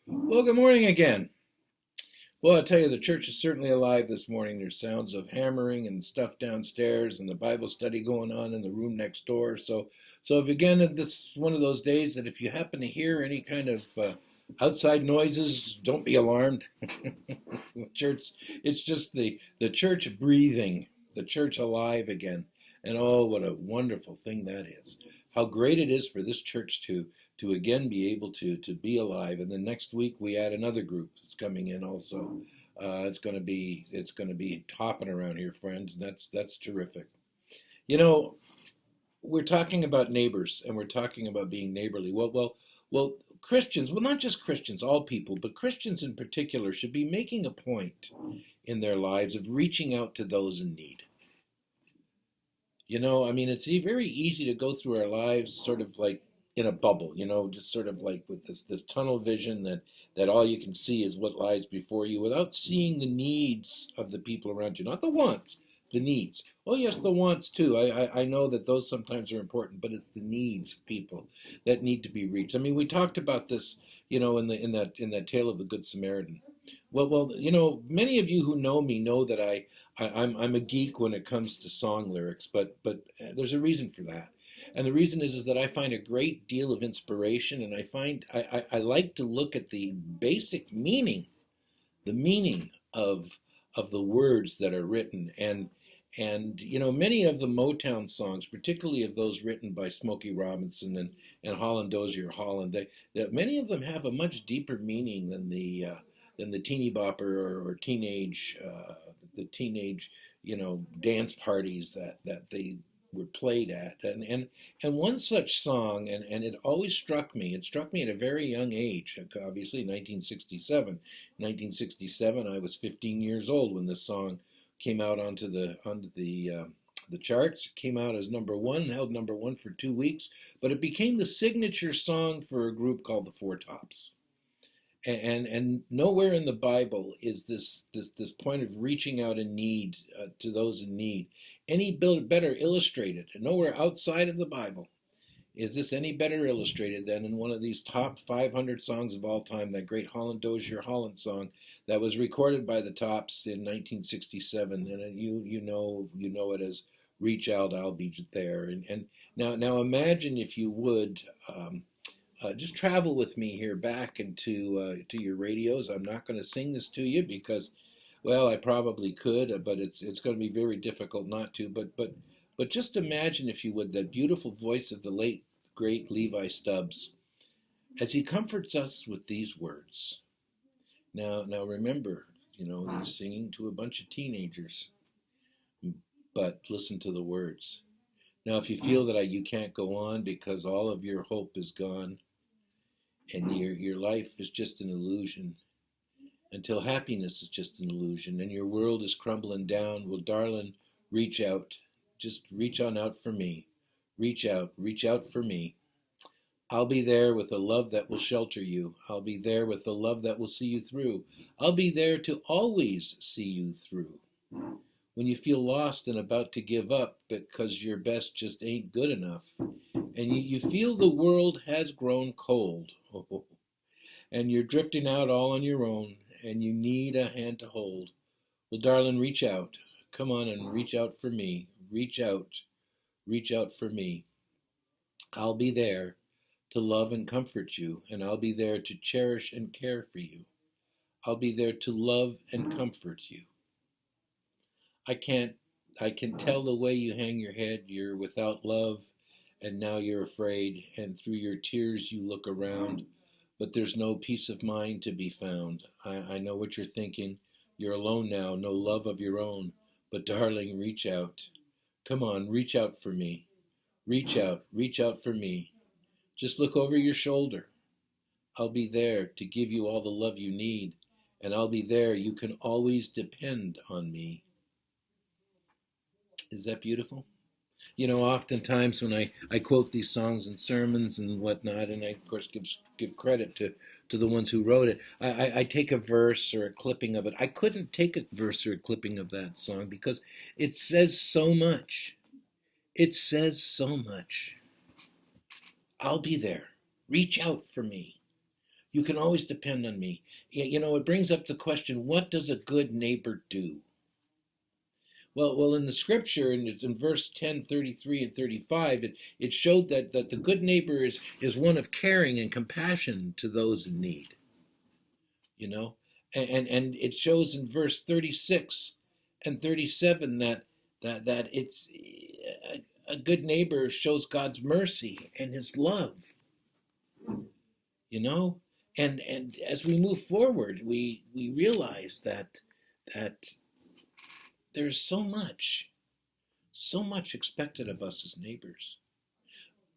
Well, good morning again. Well, I tell you, the church is certainly alive this morning. There's sounds of hammering and stuff downstairs, and the Bible study going on in the room next door. So if again, this is one of those days that if you happen to hear any kind of outside noises, don't be alarmed. Church, it's just the church breathing, the church alive again, and oh, what a wonderful thing that is! How great it is for this church to again be able to be alive. And then next week we add another group that's coming in also. It's going to be hopping around here, friends, and that's terrific. You know, we're talking about neighbors and we're talking about being neighborly. Well, Christians, well, not just Christians, all people, but Christians in particular should be making a point in their lives of reaching out to those in need. I mean, it's very easy to go through our lives sort of like in a bubble, just sort of like with this tunnel vision that all you can see is what lies before you without seeing the needs of the people around you, not the wants, the needs. Oh, yes, the wants too. I know that those sometimes are important, but it's the needs of people that need to be reached. I mean, we talked about this, in that tale of the Good Samaritan. Well, many of you who know me know that I'm a geek when it comes to song lyrics, but there's a reason for that, and the reason is that I find a great deal of inspiration, and I like to look at the basic meaning, the meaning of the words that are written, and many of the Motown songs, particularly of those written by Smokey Robinson and Holland Dozier Holland, that many of them have a much deeper meaning than the teeny bopper or teenage the teenage dance parties that they were played at. And one such song, and it always struck me at a very young age, obviously 1967. I was 15 years old when this song came out onto the charts. It came out as number one, held number one for 2 weeks, but it became the signature song for a group called the Four Tops. And nowhere in the Bible is this point of reaching out in need, to those in need, any better illustrated. Nowhere outside of the Bible is this any better illustrated than in one of these top 500 songs of all time, that great Holland Dozier Holland song that was recorded by the Tops in 1967, and you know it as "Reach Out, I'll Be There." And now imagine, if you would. Just travel with me here back into to your radios. I'm not going to sing this to you because, well, I probably could, but it's going to be very difficult not to. But just imagine, if you would, that beautiful voice of the late great Levi Stubbs as he comforts us with these words. Now remember, he's singing to a bunch of teenagers, but listen to the words. Now, if you feel that you can't go on because all of your hope is gone, and your life is just an illusion, until happiness is just an illusion and your world is crumbling down, well, darling, reach out. Just reach on out for me. Reach out for me. I'll be there with a love that will shelter you. I'll be there with a love that will see you through. I'll be there to always see you through. When you feel lost and about to give up because your best just ain't good enough, and you feel the world has grown cold, and you're drifting out all on your own, and you need a hand to hold. Well, darling, reach out. Come on and reach out for me. Reach out for me. I'll be there to love and comfort you, and I'll be there to cherish and care for you. I'll be there to love and comfort you. I can't, I can tell the way you hang your head. You're without love, and now you're afraid, and through your tears you look around, but there's no peace of mind to be found. I know what you're thinking. You're alone now, no love of your own. But darling, reach out. Come on, reach out for me. Reach out for me. Just look over your shoulder. I'll be there to give you all the love you need, and I'll be there. You can always depend on me. Is that beautiful? Oftentimes when I quote these songs in sermons and whatnot, and I of course give credit to the ones who wrote it, I take a verse or a clipping of it. I couldn't take a verse or a clipping of that song because it says so much. It says so much. I'll be there. Reach out for me. You can always depend on me. It brings up the question, what does a good neighbor do? Well, in the scripture, and it's in verse 10, 33, and 35, it showed that the good neighbor is one of caring and compassion to those in need, you know? And it shows in verse 36 and 37 that it's a good neighbor shows God's mercy and his love, you know? And as we move forward, we realize that there's so much expected of us as neighbors.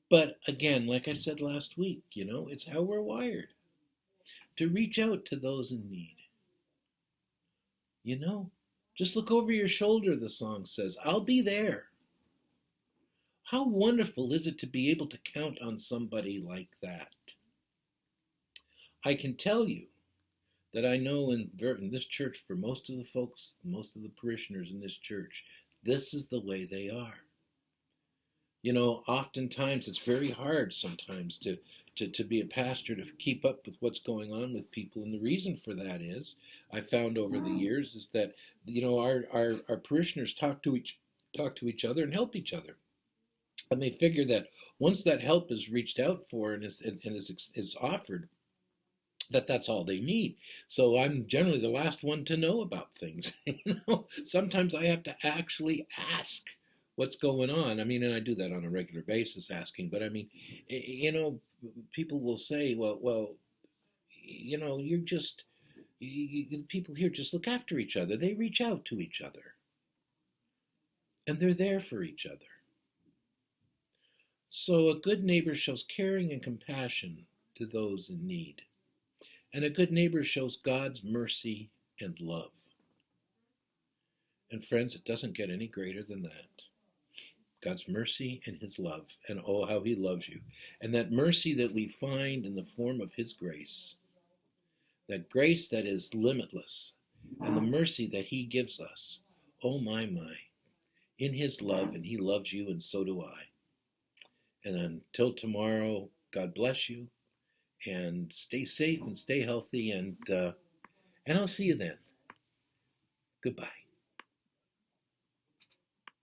But again, like I said last week, it's how we're wired to reach out to those in need. You know, just look over your shoulder, the song says, I'll be there. How wonderful is it to be able to count on somebody like that? I can tell you that I know in this church, for most of the folks, most of the parishioners in this church, this is the way they are. Oftentimes it's very hard sometimes to be a pastor, to keep up with what's going on with people. And the reason for that is, I found over the years, is that, our parishioners talk to each other and help each other. And they figure that once that help is reached out for and is offered, that's all they need. So I'm generally the last one to know about things. Sometimes I have to actually ask what's going on. I mean, and I do that on a regular basis, asking. But I mean, people will say, well, you're just people here just look after each other. They reach out to each other, and they're there for each other. So a good neighbor shows caring and compassion to those in need. And a good neighbor shows God's mercy and love. And friends, it doesn't get any greater than that. God's mercy and his love, and oh, how he loves you. And that mercy that we find in the form of his grace, that grace that is limitless, and the mercy that he gives us. Oh, my, in his love, and he loves you, and so do I. And until tomorrow, God bless you, and stay safe and stay healthy, and I'll see you then. Goodbye.